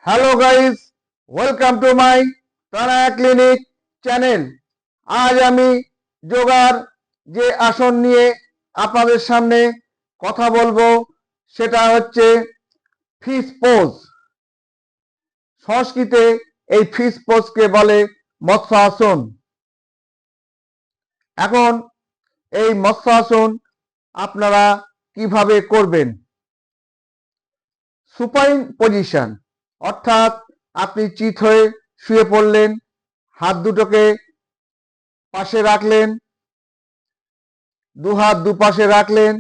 Hello guys, welcome to my Pranaya clinic channel. আজ আমি যোগার যে আসন নিয়ে আপনাদের সামনে কথা বলবো সেটা হচ্ছে ফিশ পোজ। সংস্কৃতে এই ফিশ পোজকে বলে মৎস্য আসন। এখন এই মৎস্য আসন আপনারা কিভাবে করবেন? সুপাইন পজিশন, অর্থাৎ আপনি চিত হয়ে শুয়ে পড়লেন, হাত দুটোকে পাশে রাখলেন, দুহাত দুপাশে রাখলেন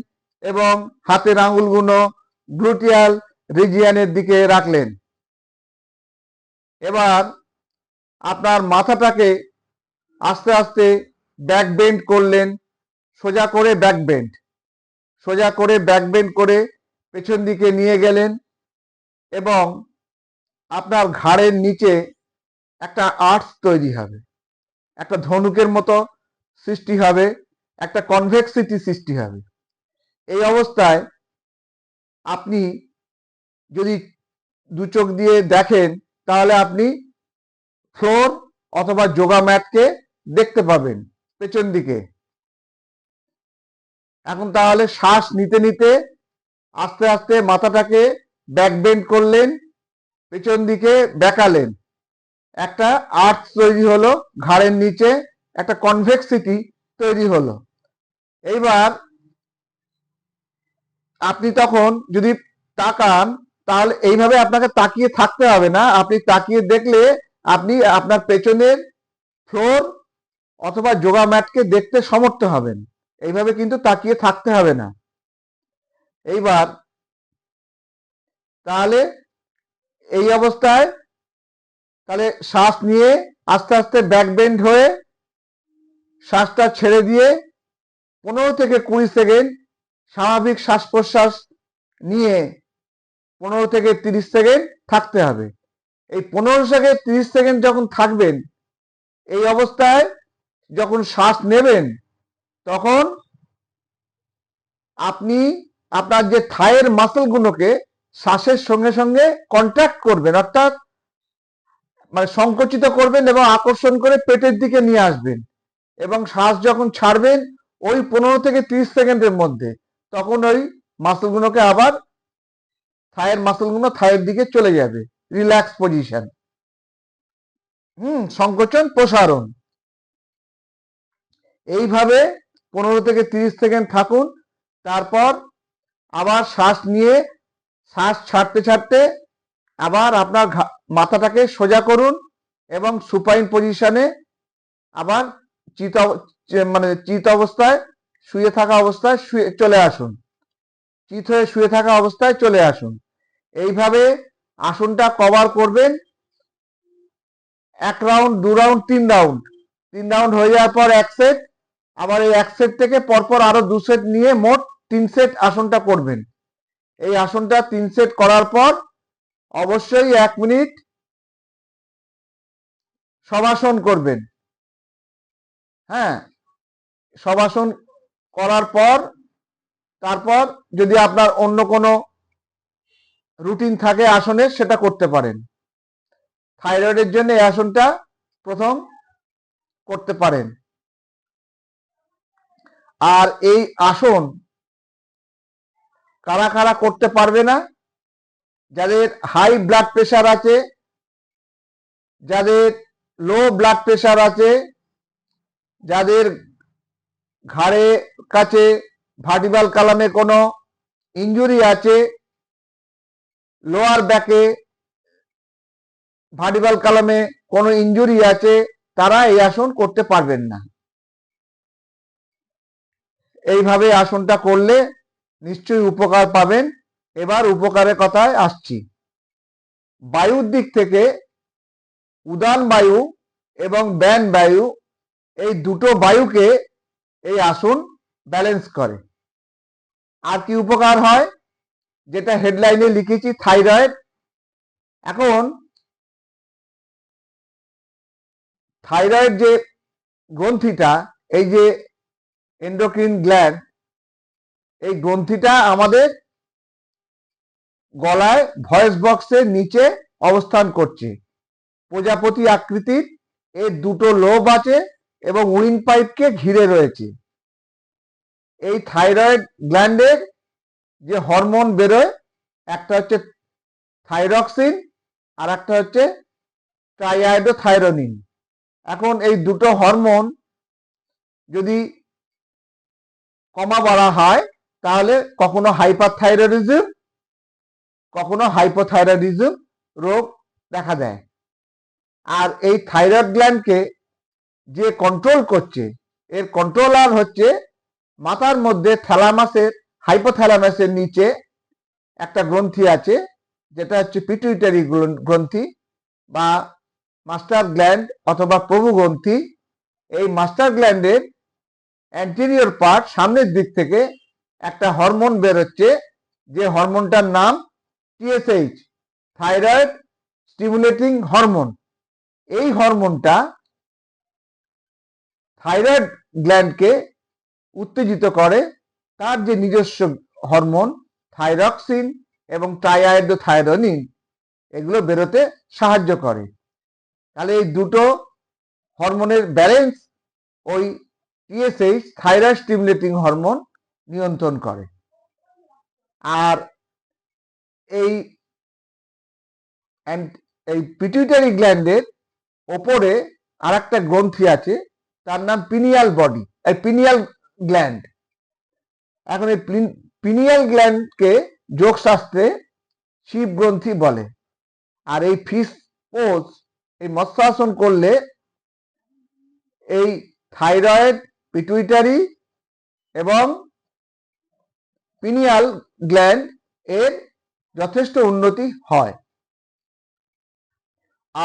এবং হাতের আঙুলগুলো গ্লুটিয়াল রিজিয়নের দিকে রাখলেন। এবার আপনার মাথাটাকে আস্তে আস্তে ব্যাক বেন্ড করলেন, সোজা করে ব্যাক বেন্ড, সোজা করে ব্যাক বেন্ড করে পেছন দিকে নিয়ে গেলেন এবং আপনার ঘাড়ের নিচে একটা আর্চ তৈরি হবে, একটা ধনুকের মতো সৃষ্টি হবে, একটা কনভেক্সিটি সৃষ্টি হবে। এই অবস্থায় আপনি যদি দু চোখ দিয়ে দেখেন তাহলে আপনি ফ্লোর অথবা যোগা ম্যাটকে দেখতে পাবেন পেছন দিকে। এখন তাহলে শ্বাস নিতে নিতে আস্তে আস্তে মাথাটাকে ব্যাক বেন্ড করলেন, পেছন দিকে বেঁকালেন, একটা আর্চ তৈরি হলো ঘাড়ের নিচে, একটা কনভেক্সিটি তৈরি হলো। এইবার আপনি তখন যদি তাকান তাহলে এইভাবে আপনাকে তাকিয়ে থাকতে হবে না, আপনি তাকিয়ে দেখলে আপনি আপনার পেছনের ফ্লোর অথবা যোগা ম্যাটকে দেখতে সমর্থ হবেন। এইভাবে কিন্তু তাকিয়ে থাকতে হবে না। এইবার তাহলে এই অবস্থায় তাহলে শ্বাস নিয়ে আস্তে আস্তে ব্যাক বেন্ড হয়ে শ্বাসটা ছেড়ে দিয়ে 15 থেকে 20 সেকেন্ড স্বাভাবিক শ্বাস প্রশ্বাস নিয়ে 15 থেকে 30 সেকেন্ড থাকতে হবে। এই 15 থেকে 30 সেকেন্ড যখন থাকবেন, এই অবস্থায় যখন শ্বাস নেবেন তখন আপনি আপনার যে থায়ের মাসলগুলোকে শ্বাসের সঙ্গে সঙ্গে কন্ট্রাক্ট করবেন, অর্থাৎ মানে সংকুচিত করবেন এবং আকর্ষণ করে পেটের দিকে নিয়ে আসবেন এবং শ্বাস যখন ছাড়বেন ওই 15 থেকে 30 সেকেন্ডের মধ্যে তখন ওই মাসলগুলোকে আবার থায়ের মাসলগুলো থায়ের দিকে চলে যাবে, রিল্যাক্স পজিশন। সংকোচন প্রসারণ। এইভাবে 15 থেকে 30 সেকেন্ড থাকুন। তারপর আবার শ্বাস নিয়ে শ্বাস ছাড়তে ছাড়তে আবার আপনার মাথাটাকে সোজা করুন এবং সুপাইন পজিশনে আবার চিত অবস্থায় শুয়ে থাকা অবস্থায় চলে আসুন, চিত হয়ে শুয়ে থাকা অবস্থায় চলে আসুন। এইভাবে আসনটা কভার করবেন 1 রাউন্ড, 2 রাউন্ড, 3 রাউন্ড। 3 রাউন্ড হয়ে যাওয়ার পর 1 সেট, আবার এই 1 সেট থেকে পরপর আরো 2 সেট নিয়ে মোট 3 সেট আসনটা করবেন। এই আসনটা 3 সেট করার পর অবশ্যই 1 মিনিট শবাসন করবেন। হ্যাঁ, শবাসন করার পর তারপর যদি আপনার অন্য কোনো রুটিন থাকে আসনের সেটা করতে পারেন। থাইরয়েডের জন্য এই আসনটা প্রথম করতে পারেন। আর এই আসন কারা কারা করতে পারবে না? যাদের হাই ব্লাড প্রেশার আছে, যাদের লো ব্লাড প্রেশার আছে, যাদের ঘাড়ে কাছে ভার্টিব্রাল কলামে কোনো ইনজুরি আছে, লোয়ার ব্যাকে ভার্টিব্রাল কলামে কোনো ইনজুরি আছে, তারা এই আসন করতে পারবেন না। এইভাবে আসনটা করলে নিশ্চয়ই উপকার পাবেন। এবার উপকারের কথায় আসছি। বায়ুর দিক থেকে উদান বায়ু এবং ব্যান বায়ু, এই দুটো বায়ুকে এই আসন ব্যালেন্স করে। আর কি উপকার হয় যেটা হেডলাইনে লিখেছি, থাইরয়েড। এখন থাইরয়েড যে গ্রন্থিটা, এই যে এন্ডোক্রিন গ্ল্যান্ড, এই গ্রন্থিটা আমাদের গলায় ভয়েস বক্সের নিচে অবস্থান করছে। প্রজাপতি আকৃতির এর দুটো লোব আছে এবং উইন্ড পাইপকে ঘিরে রয়েছে। এই থাইরয়েড গ্ল্যান্ডের যে হরমোন বেরোয়, একটা হচ্ছে থাইরক্সিন আর একটা হচ্ছে ট্রাইআয়োডোথাইরোনিন। এখন এই দুটো হরমোন যদি কমা বলা হয় তাহলে কখনো হাইপারথাইরয়েডিজম, কখনো হাইপোথাইরয়েডিজম রোগ দেখা দেয়। আর এই থাইরয়েড গ্ল্যান্ডকে যে কন্ট্রোল করছে, এর কন্ট্রোলার হচ্ছে মাথার মধ্যে থ্যালামাসের, হাইপোথ্যালামাসের নিচে একটা গ্রন্থি আছে, যেটা হচ্ছে পিটুইটারি গ্রন্থি বা মাস্টার গ্ল্যান্ড অথবা প্রভু গ্রন্থি। এই মাস্টার গ্ল্যান্ডের অ্যান্টেরিয়র পার্ট, সামনের দিক থেকে একটা হরমোন বেরোচ্ছে, যে হরমোনটার নাম টিএসএইচ, থাইরয়েড স্টিমুলেটিং হরমোন। এই হরমোনটা থাইরয়েড গ্ল্যান্ডকে উত্তেজিত করে, তার যে নিজস্ব হরমোন থাইরক্সিন এবং ট্রাইআয়োডোথাইরোনিন, এগুলো বেরোতে সাহায্য করে। তাহলে এই দুটো হরমোনের ব্যালেন্স ওই টিএসএইচ, থাইরয়েড স্টিমুলেটিং হরমোন, নিয়ন্ত্রণ করে। আর এই পিটুইটারি গ্ল্যান্ডের ওপরে আর একটা গ্রন্থি আছে, তার নাম পিনিয়াল বডি, পিনিয়াল গ্ল্যান্ড। এখন এই পিনিয়াল গ্ল্যান্ডকে যোগশাস্ত্রে শিব গ্রন্থি বলে। আর এই ফিশ পোজ, এই মৎস্যাসন করলে এই থাইরয়েড, পিটুইটারি এবং পিনিয়াল গ্ল্যান্ড এর যথেষ্ট উন্নতি হয়।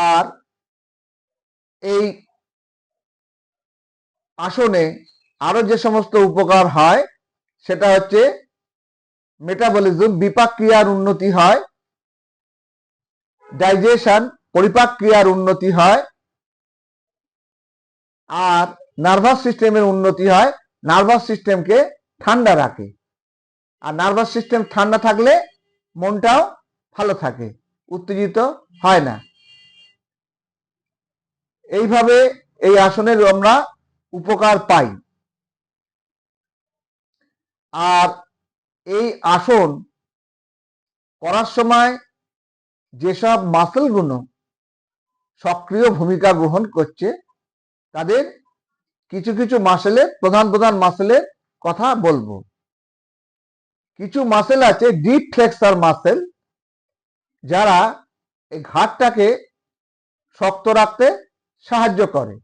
আর এই আসনে আরো যে সমস্ত উপকার হয় সেটা হচ্ছে মেটাবলিজম, বিপাক ক্রিয়ার উন্নতি হয়, ডাইজেশন, পরিপাক ক্রিয়ার উন্নতি হয়, আর নার্ভাস সিস্টেমের উন্নতি হয়। নার্ভাস সিস্টেমকে ঠান্ডা রাখে, আর নার্ভাস সিস্টেম ঠান্ডা থাকলে মনটাও ভালো থাকে, উত্তেজিত হয় না। এইভাবে এই আসনের আমরা উপকার পাই। আর এই আসন করার সময় যেসব মাসেলগুলো সক্রিয় ভূমিকা গ্রহণ করছে, তাদের কিছু কিছু মাসেলের, প্রধান প্রধান মাসেলের কথা বলবো। কিছু মাসেল আছে ডিপ ফ্লেক্সার মাসেল, যারা এই ঘাড়টাকে শক্ত রাখতে সাহায্য করে।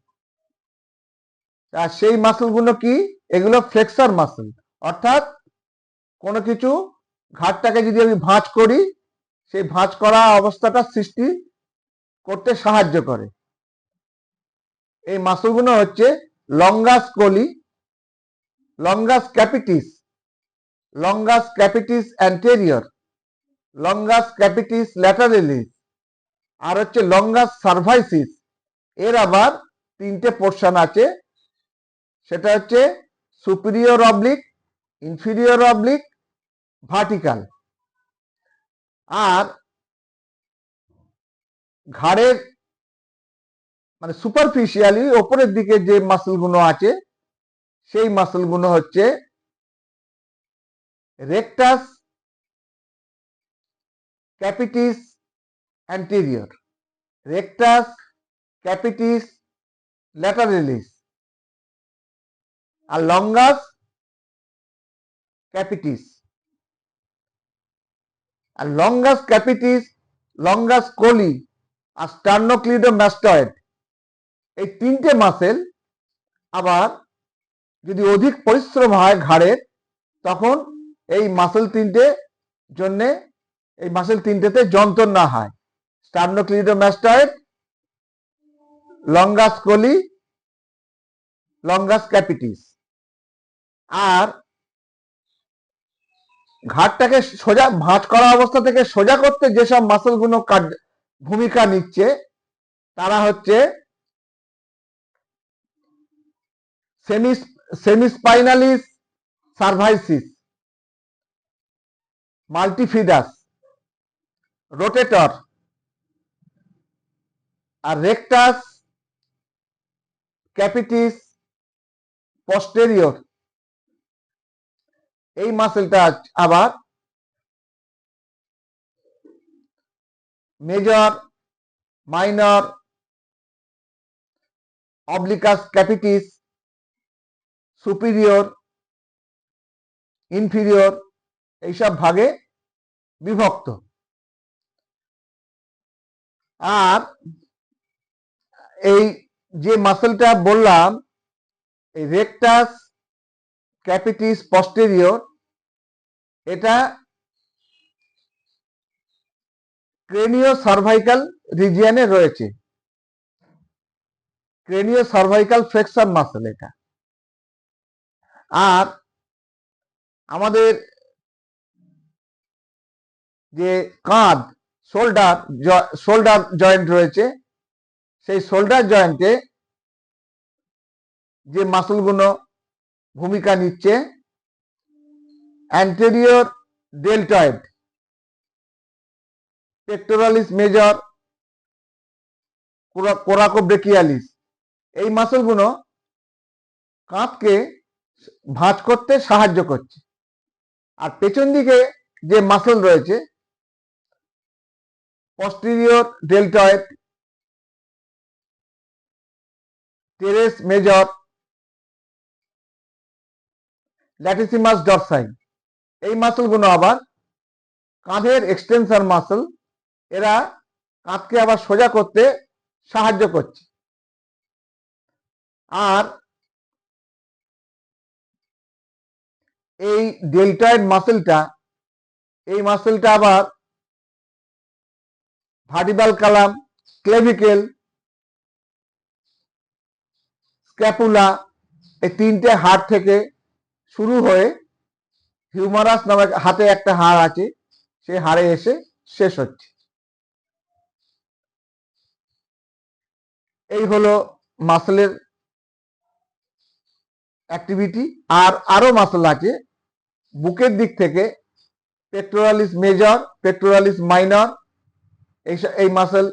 আর সেই মাসেলগুলো কি? এগুলো ফ্লেক্সার মাসেল, অর্থাৎ কোনো কিছু ঘাড়টাকে যদি আমি ভাঁজ করি, সেই ভাঁজ করা অবস্থাটা সৃষ্টি করতে সাহায্য করে। এই মাসেলগুলো হচ্ছে longus colli, longus capitis, longus capitis anterior, longus capitis lateralis, আর হচ্ছে লঙ্গাস সার্ভাইসিস। এর আবার তিনটে পোর্শন আছে, সেটা হচ্ছে superior oblique, inferior oblique, vertical. আর ঘাড়ের মানে সুপারফিশিয়ালি ওপরের দিকে যে মাসেলগুলো আছে, সেই মাসেলগুলো হচ্ছে rectus capitis anterior, rectus capitis lateralis, আর লঙ্গাস ক্যাপিটিস। আর লঙ্গাস ক্যাপিটিস, লঙ্গাস কোলি আর স্টার্নোক্লিডোমাস্টয়েড, এই তিনটে মাসেল আবার যদি অধিক পরিশ্রম হয় ঘাড়ের, তখন এই মাসেল তিনটে জন্যে, এই মাসেল তিনটেতে যন্ত্রণা হয়। স্টার্নোক্লিডোমাস্টয়েড, লঙ্গাস কোলি, লঙ্গাস ক্যাপিটিস। আর ঘাড়টাকে সোজা ভাঁজ করা অবস্থা থেকে সোজা করতে যেসব মাসেলগুলো ভূমিকা নিচ্ছে, তারা হচ্ছে সেমিস্পাইনালিস সার্ভাইসিস, মাল্টিফিডাস, রোটেটর, আর রেকটাস ক্যাপিটিস পস্টেরিয়র এই মাসেলটা আবার major, minor, obliquus capitis, superior, inferior এইসব ভাগে বিভক্ত। আর এই যে মাসেলটা বললাম, এই রেকটাস ক্যাপিটিস পস্টেরিয়র, এটা ক্রেনিও সার্ভাইকাল রিজিয়নে রয়েছে। ক্রেনিও সার্ভাইকাল ফ্লেক্সর মাসেল এটা। আর আমাদের যে কাঁধ, শোল্ডার জয়েন্ট রয়েছে, সেই শোল্ডার জয়েন্টে যে মাসেলগুলো ভূমিকা নিচ্ছে, অ্যান্টেরিয়র ডেল্টয়েড, পেক্টোরালিস মেজর, কোরাকোব্রেকিয়ালিস, এই মাসেলগুলো কাঁধকে ভাঁজ করতে সাহায্য করছে। আর পেছন দিকে যে মাসেল রয়েছে, posterior deltoid, teres major, latissimus dorsi, এই মাসেলগুলো আবার কাঁধের এক্সটেনশন মাসেল। এরা কাঁধকে আবার সোজা করতে সাহায্য করছে। আর এই ডেল্টয়েড মাসেলটা, এই মাসেলটা আবার ভার্টিব্রাল কালাম, ক্লেভিকেল, স্ক্যাপুলা, এই তিনটে হাড় থেকে শুরু হয়ে হিউমারাস নামে হাতে একটা হাড় আছে, সেই হাড়ে এসে শেষ হচ্ছে। এই হলো মাসেলের অ্যাক্টিভিটি। আর আরো মাসেল আছে বুকের দিক থেকে, পেক্টোরালিস মেজর, পেক্টোরালিস মাইনর, এই মাসেল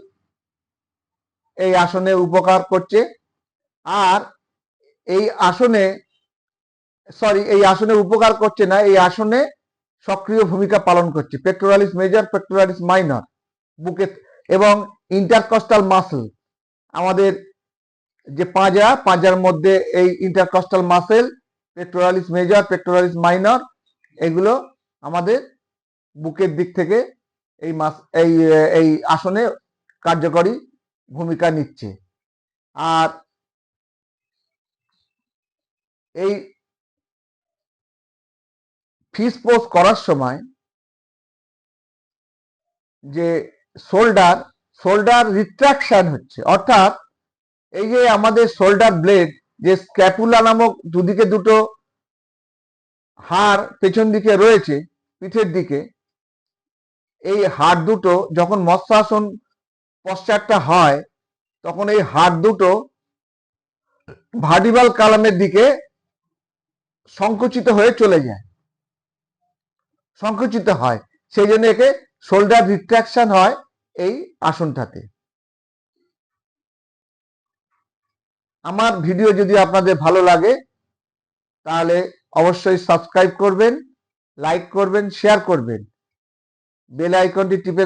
এই আসনে উপকার করছে। আর এই আসনে উপকার করছে না, এই আসনে সক্রিয় ভূমিকা পালন করছে পেক্টোরালিস মেজর, পেক্টোরালিস মাইনর বুকে। এবং ইন্টারকস্টাল মাসেল, আমাদের যে পাঁজার মধ্যে এই intercostal muscle, pectoralis major, pectoralis minor, এগুলো আমাদের বুকের দিক থেকে এই আসনে কার্যকরী ভূমিকা নিচ্ছে। আর এই ফিস পোজ করার সময় যে শোল্ডার রিট্রাকশন হচ্ছে, অর্থাৎ এই যে আমাদের শোল্ডার ব্লেড, যে স্ক্যাপুলা নামক দুদিকে দুটো হাড় পেছন দিকে রয়েছে পিঠের দিকে, এই হাড় দুটো যখন মৎস্যাসন পশ্চাৎটা হয়, তখন এই হাড় দুটো ভার্টিব্রাল কালামের দিকে সংকুচিত হয়ে চলে যায়, সংকুচিত হয়। সেই জন্য একে শোল্ডার রিট্রাকশন হয় এই আসনটাতে। আমার ভিডিও যদি আপনাদের ভালো লাগে তাহলে অবশ্যই সাবস্ক্রাইব করবেন, লাইক করবেন, শেয়ার করবেন, বেল আইকনটি টিপে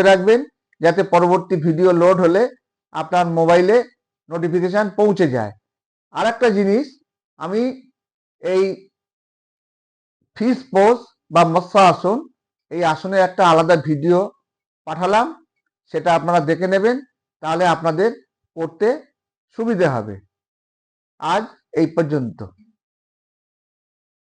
রাখবেন যাতে পরবর্তী ভিডিও লোড হলে আপনার মোবাইলে নোটিফিকেশন পৌঁছে যায়। আর একটা জিনিস, আমি এই ফিস পোজ বা মৎস্য আসন, এই আসনের একটা আলাদা ভিডিও পাঠালাম, সেটা আপনারা দেখে নেবেন, তাহলে আপনাদের করতে সুবিধে হবে। আজ এই পর্যন্ত।